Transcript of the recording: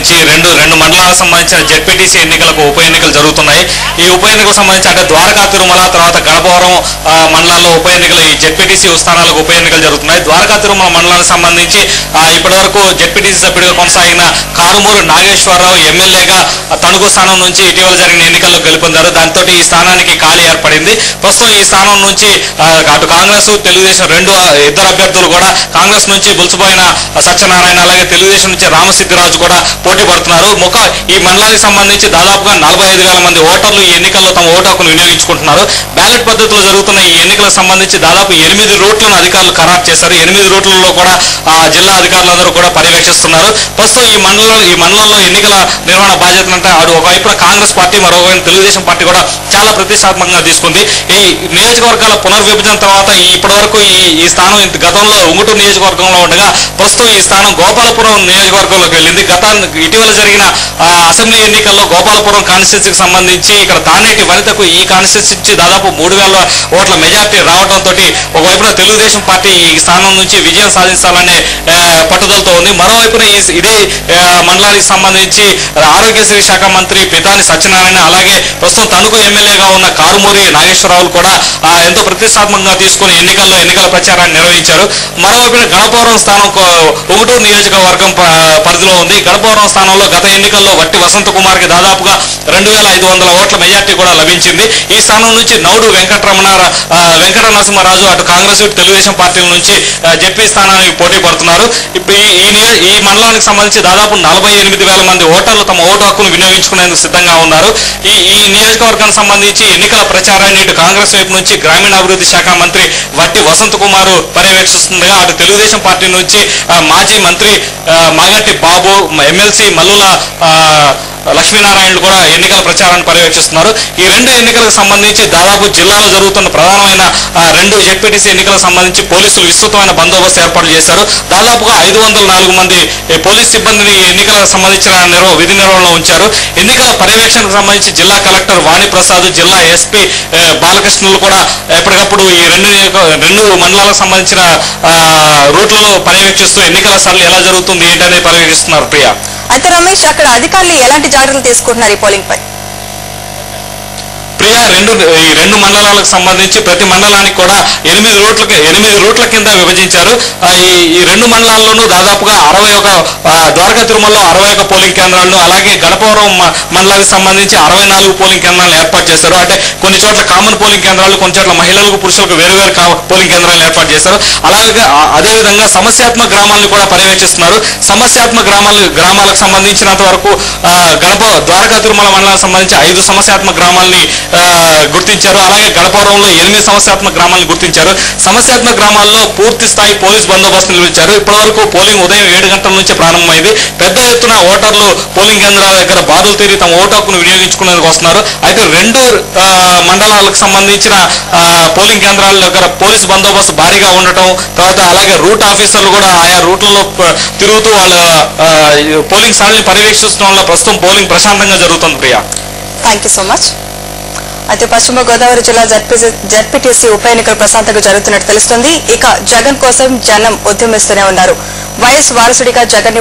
సంబంధించి రెండు మండలాలకు సంబంధించిన జెడ్పీటీసీ ఎన్నికలకు ఉప ఎన్నికలు జరుగుతున్నాయి. ఈ ఉప ఎన్నికలకు సంబంధించి అంటే ద్వారకా తిరుమల తర్వాత గణపవరం మండలాల్లో ఉప ఎన్నికలు ఈ జెడ్పీటీసీ స్థానాలకు ఉప ఎన్నికలు జరుగుతున్నాయి. ద్వారకా తిరుమల మండలానికి సంబంధించి ఇప్పటి వరకు జెడ్పీటీసీ సభ్యుడిగా కొనసాగిన కారుమూరు నాగేశ్వరరావు ఎమ్మెల్యేగా తణుకు స్థానం నుంచి ఇటీవల జరిగిన ఎన్నికల్లో గెలుపొందారు. దాంతో ఈ స్థానానికి ఖాళీ ఏర్పడింది. ప్రస్తుతం ఈ స్థానం నుంచి అటు కాంగ్రెస్ తెలుగుదేశం ఇద్దరు అభ్యర్థులు కూడా కాంగ్రెస్ నుంచి బుల్సుపోయిన సత్యనారాయణ అలాగే తెలుగుదేశం నుంచి రామసిద్ధిరాజు కూడా పోటీ పడుతున్నారు. ఈ మండలానికి సంబంధించి దాదాపుగా 45,000 మంది ఓటర్లు ఈ ఎన్నికల్లో తమ ఓటు హక్కును వినియోగించుకుంటున్నారు. బ్యాలెట్ పద్ధతిలో జరుగుతున్న ఈ ఎన్నికలకు సంబంధించి దాదాపు 8 రూట్లను అధికారులు ఖరారు చేశారు. 8 రూట్లలో కూడా జిల్లా అధికారులందరూ కూడా పర్యవేక్షిస్తున్నారు. ప్రస్తుతం ఈ మండలంలో ఎన్నికల నిర్వహణ బాధ్యతలంటే ఒకవైపున కాంగ్రెస్ పార్టీ మరోవైపు తెలుగుదేశం పార్టీ కూడా చాలా ప్రతిష్టాత్మకంగా తీసుకుంది. ఈ నియోజకవర్గాల పునర్విభజన తర్వాత ఇప్పటి వరకు ఈ స్థానం గతంలో ఉంగుటూరు నియోజకవర్గంలో ఉండగా ప్రస్తుతం ఈ స్థానం గోపాలపురం నియోజకవర్గంలోకి వెళ్ళింది. ఇటీవల జరిగిన అసెంబ్లీ ఎన్నికల్లో గోపాలపురం కాన్స్టిట్యూన్సీకి సంబంధించి ఇక్కడ తానేటి వనితకు ఈ కాన్స్టిట్యూన్సీ దాదాపు 3,000 ఓట్ల మెజార్టీ రావడంతో ఒకవైపున తెలుగుదేశం పార్టీ ఈ స్థానం నుంచి విజయం సాధించాలనే పట్టుదలతో ఉంది. మరోవైపున ఇదే మండలానికి సంబంధించి ఆరోగ్యశ్రీ శాఖ మంత్రి పితాని సత్యనారాయణ అలాగే ప్రస్తుతం తణుకు ఎమ్మెల్యేగా ఉన్న కారుమూరి నాగేశ్వరరావు కూడా ఎంతో ప్రతిష్టాత్మకంగా తీసుకుని ఎన్నికల ప్రచారాన్ని నిర్వహించారు. మరోవైపున గణపవరం స్థానం ఉంగుటూరు నియోజకవర్గం పరిధిలో ఉంది. గణపవరం స్థానంలో గత ఎన్నికల్లో వట్టి వసంత కుమార్కి దాదాపుగా 2,500 ఓట్ల మెజార్టీ కూడా లభించింది. ఈ స్థానం నుంచి నౌడు వెంకట నరసింహరాజు అటు కాంగ్రెస్ ఇటు తెలుగుదేశం పార్టీల నుంచి జెడ్పీ స్థానానికి పోటీ పడుతున్నారు. ఈ మండలానికి సంబంధించి దాదాపు 48,000 మంది ఓటర్లు తమ ఓటు హక్కును వినియోగించుకునేందుకు సిద్ధంగా ఉన్నారు. ఈ నియోజకవర్గానికి సంబంధించి ఎన్నికల ప్రచారాన్ని ఇటు కాంగ్రెస్ వైపు నుంచి గ్రామీణాభివృద్ధి శాఖ మంత్రి వట్టి వసంత కుమార్ పర్యవేక్షిస్తుండగా అటు తెలుగుదేశం పార్టీ నుంచి మాజీ మంత్రి మాగంటి బాబు ఎమ్మెల్సీ మల్లుల లక్ష్మీనారాయణలు కూడా ఎన్నికల ప్రచారాన్ని పర్యవేక్షిస్తున్నారు. ఈ 2 ఎన్నికలకు సంబంధించి దాదాపు జిల్లాలో జరుగుతున్న ప్రధానమైన 2 జెడ్పీటీసీ ఎన్నికలకు సంబంధించి పోలీసులు విస్తృతమైన బందోబస్తు ఏర్పాటు చేశారు. దాదాపుగా 504 మంది పోలీస్ సిబ్బందిని ఎన్నికలకు సంబంధించిన విధి నిర్వహణలో ఉంచారు. ఎన్నికల పర్యవేక్షణకు సంబంధించి జిల్లా కలెక్టర్ వాణిప్రసాద్ జిల్లా ఎస్పీ బాలకృష్ణులు కూడా ఎప్పటికప్పుడు ఈ 2 మండలాలకు సంబంధించిన రూట్లలో పర్యవేక్షిస్తూ ఎన్నికల సరళి ఎలా జరుగుతుంది ఏంటనేది పర్యవేక్షిస్తున్నారు. ప్రియా, అయితే రమేష్, అక్కడ అధికారులు ఎలాంటి జాగ్రత్తలు తీసుకుంటున్నారు ఈ పోలింగ్ పై? ప్రియా, ఈ 2 మండలాలకు సంబంధించి ప్రతి మండలానికి కూడా 8 రూట్ల కింద విభజించారు. ఈ 2 మండలాల్లోనూ దాదాపుగా 61 ద్వారకా తిరుమలలో 61 పోలింగ్ కేంద్రాలను అలాగే గణపవరం మండలానికి సంబంధించి 64 పోలింగ్ కేంద్రాలను ఏర్పాటు చేశారు. అంటే కొన్ని చోట్ల కామన్ పోలింగ్ కేంద్రాలు, కొన్ని చోట్ల మహిళలకు పురుషులకు వేరువేరు పోలింగ్ కేంద్రాలను ఏర్పాటు చేశారు. అలాగే అదేవిధంగా సమస్యాత్మక గ్రామాలను కూడా పర్యవేక్షిస్తున్నారు. సమస్యాత్మక గ్రామాలకు సంబంధించినంత వరకు ద్వారకా తిరుమల మండలానికి సంబంధించి 5 సమస్యాత్మక గ్రామాలని గుర్తించారు. అలాగే గణపవరంలో 8 సమస్యాత్మక గ్రామాలను గుర్తించారు. సమస్యాత్మక గ్రామాల్లో పూర్తి స్థాయి పోలీస్ బందోబస్తు నిర్వహించారు. ఇప్పటివరకు పోలింగ్ ఉదయం 7 గంటల నుంచి ప్రారంభమైంది. పెద్ద ఎత్తున ఓటర్లు పోలింగ్ కేంద్రాల దగ్గర బారులు తీరి తమ ఓటు హక్కును వినియోగించుకునేందుకు వస్తున్నారు. అయితే 2 మండలాలకు సంబంధించిన పోలింగ్ కేంద్రాల దగ్గర పోలీస్ బందోబస్తు భారీగా ఉండటం, తర్వాత అలాగే రూట్ ఆఫీసర్లు కూడా ఆయా రూట్లలో తిరుగుతూ వాళ్ళ పోలింగ్ స్థానాన్ని పర్యవేక్షించడం వల్ల ప్రస్తుతం పోలింగ్ ప్రశాంతంగా జరుగుతుంది. Priya, thank you so much. అయితే పశ్చిమ గోదావరి జిల్లా జడ్పీటీసీ ఉప ఎన్నికలు ప్రశాంతంగా జరుగుతున్నట్టు తెలుస్తుంది. ఇక జగన్ కోసం జనం ఉద్యమిస్తూనే ఉన్నారు. వైఎస్ వారసుడిగా జగన్